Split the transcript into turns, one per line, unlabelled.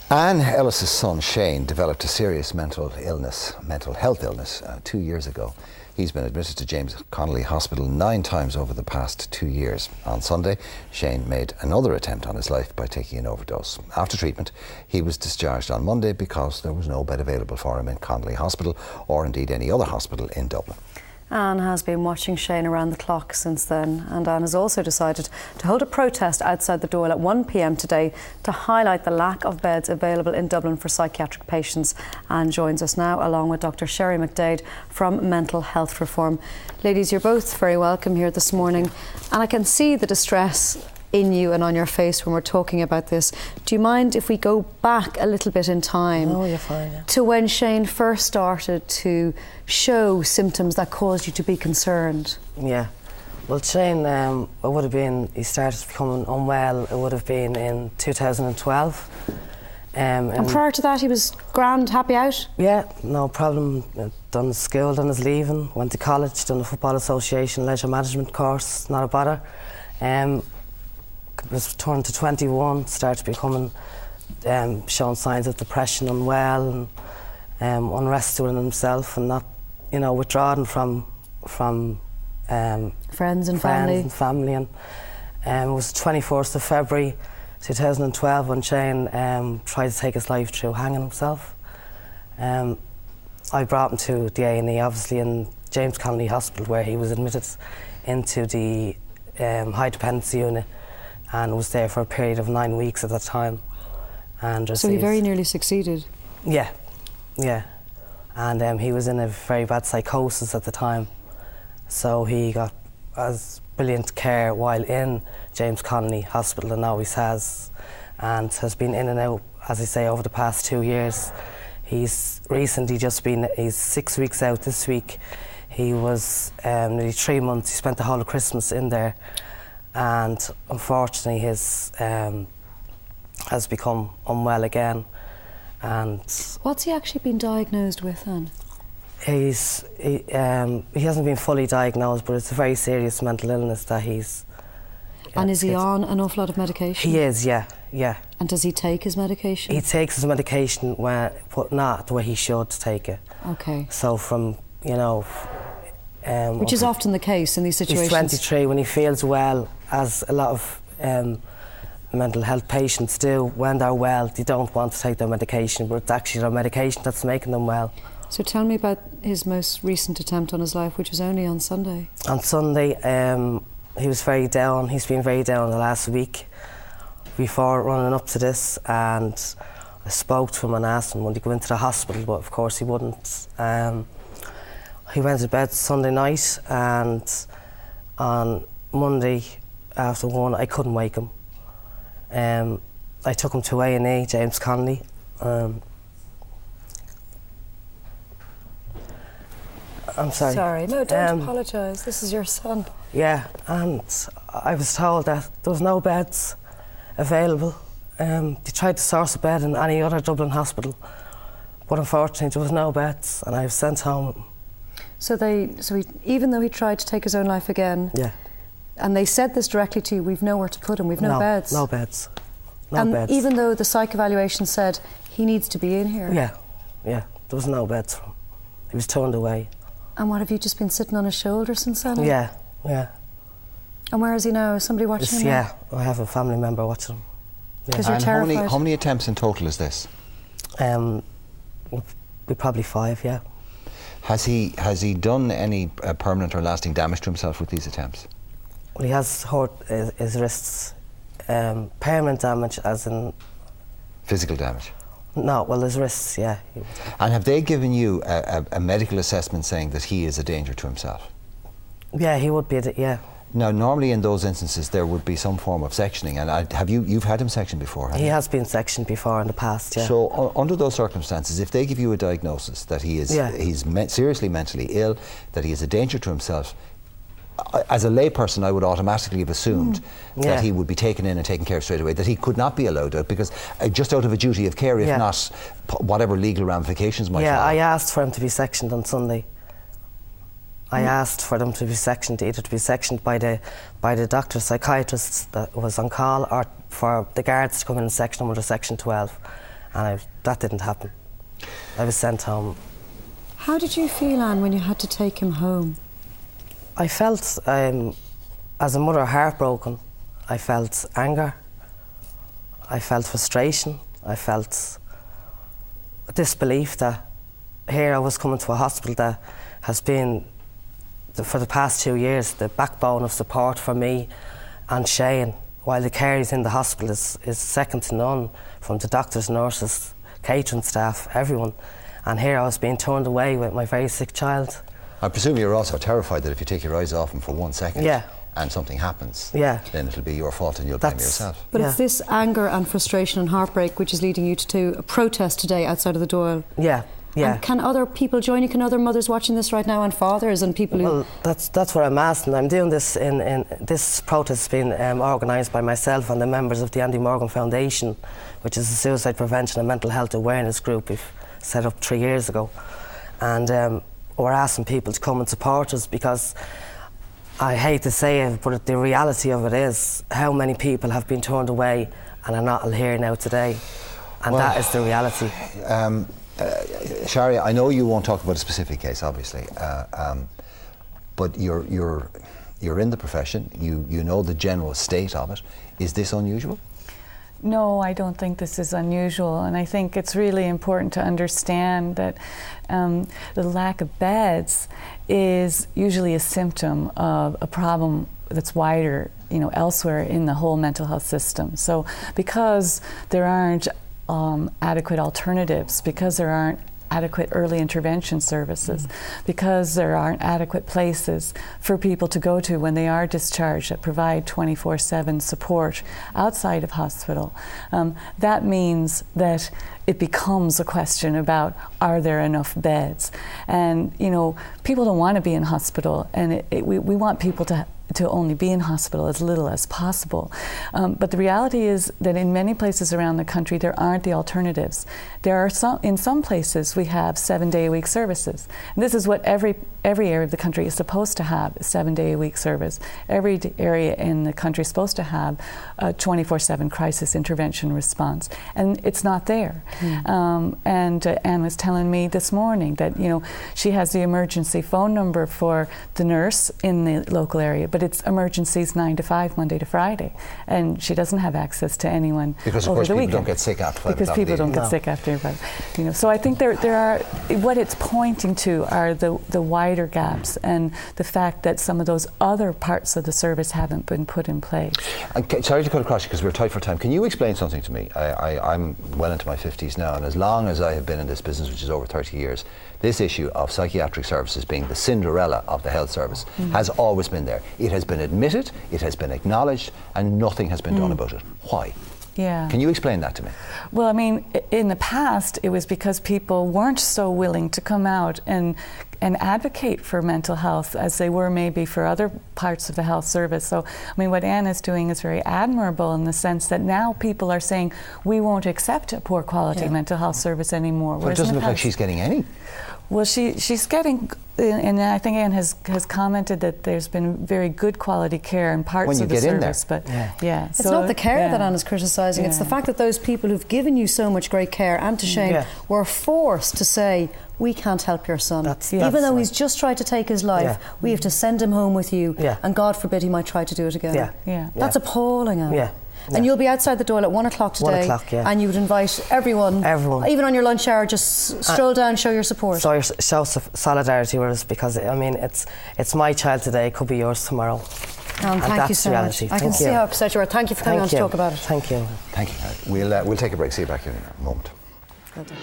Ellis' son Shane developed a serious mental health illness 2 years ago. He's been admitted to James Connolly Hospital 9 times over the past 2 years. On Sunday, Shane made another attempt on his life by taking an overdose. After treatment, he was discharged on Monday because there was no bed available for him in Connolly Hospital or indeed any other hospital in Dublin.
Anne has been watching Shane around the clock since then, and Anne has also decided to hold a protest outside the Dail at 1 p.m. today to highlight the lack of beds available in Dublin for psychiatric patients. Anne joins us now along with Dr. Sherry McDade from Mental Health Reform. Ladies, you're both very welcome here this morning, and I can see the distress in you and on your face when we're talking about this. Do you mind if we go back a little bit in time?
No, you're fine. Yeah.
To when Shane first started to show symptoms that caused you to be concerned?
Yeah. Well, Shane, it would have been, he started becoming unwell, it would have been in 2012.
And prior to that, he was grand, happy out?
Yeah, no problem. Done school, done his leaving, went to college, done the Football Association leisure management course, not a bother. Was turned to 21, started becoming, showing signs of depression, unwell, and unrest within himself, and not, withdrawn from
friends and
family. And it was the 24th of February 2012 when Shane tried to take his life through hanging himself. I brought him to the A&E, obviously in James Connolly Hospital, where he was admitted into the high dependency unit, and was there for a period of 9 weeks at that time. And
so he very nearly succeeded?
Yeah. And he was in a very bad psychosis at the time. So he got as brilliant care while in James Connolly Hospital, and always has, and has been in and out, as I say, over the past 2 years. He's recently he's 6 weeks out this week. He was nearly 3 months, he spent the whole of Christmas in there. And unfortunately, his has become unwell again. And
what's he actually been diagnosed with then?
He hasn't been fully diagnosed, but it's a very serious mental illness that he's.
And is he on an awful lot of medication?
He is, yeah.
And does he take his medication?
He takes his medication, but not the way he should take it.
Okay.
So from
which is often the case in these situations.
He's 23 when he feels well, as a lot of mental health patients do. When they're well, they don't want to take their medication, but it's actually their medication that's making them well.
So tell me about his most recent attempt on his life, which was only on Sunday.
On Sunday, he was very down. He's been very down the last week before running up to this, and I spoke to him and asked him would he go into the hospital, but of course he wouldn't. He went to bed Sunday night, and on Monday after 1 I couldn't wake him. I took him to A&E, James Connolly. I'm sorry.
Sorry, no, don't apologise. This is your son.
Yeah, and I was told that there was no beds available. They tried to source a bed in any other Dublin hospital, but unfortunately there was no beds, and I was sent home. So
even though he tried to take his own life again,
yeah,
and they said this directly to you, we've nowhere to put him, we've no beds.
No beds.
And even though the psych evaluation said he needs to be in here.
Yeah, there was no beds for him. He was turned away.
And what, have you just been sitting on his shoulder since then?
Yeah.
And where is he now? Is somebody watching him?
Yeah, I have a family member watching him.
Because you're terrified.
How many attempts in total is this?
We probably 5, yeah.
Has he done any permanent or lasting damage to himself with these attempts?
Well, he has hurt his wrists. Permanent damage, as in
physical damage?
No, well, his wrists, yeah.
And have they given you a medical assessment saying that he is a danger to himself?
Yeah, he would be. Yeah.
Now, normally in those instances there would be some form of sectioning, and you've had him sectioned before, haven't you?
He has been sectioned before in the past, yeah.
So under those circumstances, if they give you a diagnosis that he's seriously mentally ill, that he is a danger to himself, as a layperson I would automatically have assumed that he would be taken in and taken care of straight away, that he could not be allowed out, because just out of a duty of care, if not whatever legal ramifications might follow.
I asked for him to be sectioned on Sunday. I asked for them to be sectioned, either to be sectioned by the doctor, psychiatrist that was on call, or for the guards to come in and section them under Section 12. and that didn't happen. I was sent home.
How did you feel, Anne, when you had to take him home?
I felt, as a mother, heartbroken. I felt anger. I felt frustration. I felt disbelief that here I was coming to a hospital that has been, for the past 2 years, the backbone of support for me and Shane, while the care he's in the hospital is second to none, from the doctors, nurses, catering staff, everyone. And here I was being turned away with my very sick child.
I presume you're also terrified that if you take your eyes off him for 1 second
Yeah.
and something happens,
Yeah.
then it'll be your fault and you'll blame yourself.
But
Yeah.
it's this anger and frustration and heartbreak which is leading you to do a protest today outside of the Dail.
Yeah, yeah.
And can other people join you? Can other mothers watching this right now, and fathers and people who...
Well, that's what I'm asking. I'm doing this in this protest has been organised by myself and the members of the Andy Morgan Foundation, which is a suicide prevention and mental health awareness group we've set up 3 years ago. And we're asking people to come and support us, because I hate to say it, but the reality of it is how many people have been turned away and are not here now today. And
Well,
that is the reality.
Sharia, I know you won't talk about a specific case, obviously, but you're in the profession. You know the general state of it. Is this unusual?
No, I don't think this is unusual, and I think it's really important to understand that the lack of beds is usually a symptom of a problem that's wider, elsewhere in the whole mental health system. So because there aren't adequate alternatives, because there aren't adequate early intervention services, because there aren't adequate places for people to go to when they are discharged that provide 24/7 support outside of hospital. That means that it becomes a question about, are there enough beds? And people don't want to be in hospital, and we want people to only be in hospital as little as possible. But the reality is that in many places around the country there aren't the alternatives. In some places we have 7-day-a-week services. And this is what every area of the country is supposed to have, a 7-day-a-week service. Every area in the country is supposed to have a 24/7 crisis intervention response. And it's not there. And Anne was telling me this morning that she has the emergency phone number for the nurse in the local area, but it's emergencies 9 to 5, Monday to Friday, and she doesn't have access to anyone
because of
over
course
the
people
weekend.
don't get sick after 5
because people don't get sick after 5. So I think there are, what it's pointing to are the wider gaps and the fact that some of those other parts of the service haven't been put in place.
Sorry to cut across you because we're tight for time. Can you explain something to me? I'm well into my 50s now, and as long as I have been in this business, which is over 30 years, this issue of psychiatric services being the Cinderella of the health service has always been there. It has been admitted, it has been acknowledged, and nothing has been done about it. Why?
Yeah.
Can you explain that to me?
Well, I mean, in the past, it was because people weren't so willing to come out and advocate for mental health as they were maybe for other parts of the health service. So, I mean, what Anne is doing is very admirable in the sense that now people are saying, we won't accept a poor quality mental health service anymore.
But it doesn't look like she's getting any.
Well, she's getting, and I think Anne has commented that there's been very good quality care in parts of the service. But
it's not the care that Anne is criticising, it's the fact that those people who've given you so much great care, and to Shane, were forced to say, we can't help your son. Even though he's just tried to take his life, we have to send him home with you, and God forbid he might try to do it again. That's appalling, Anne. And you'll be outside the Dail at 1 o'clock today,
1 o'clock,
and you would invite everyone, even on your lunch hour, just stroll down, show your support.
Show solidarity with us, because I mean it's my child today, it could be yours tomorrow.
And thank you so much. I can see how upset you are. Thank you for coming on to talk about it.
Thank you.
Thank you. We'll take a break. See you back in a moment.
Well done.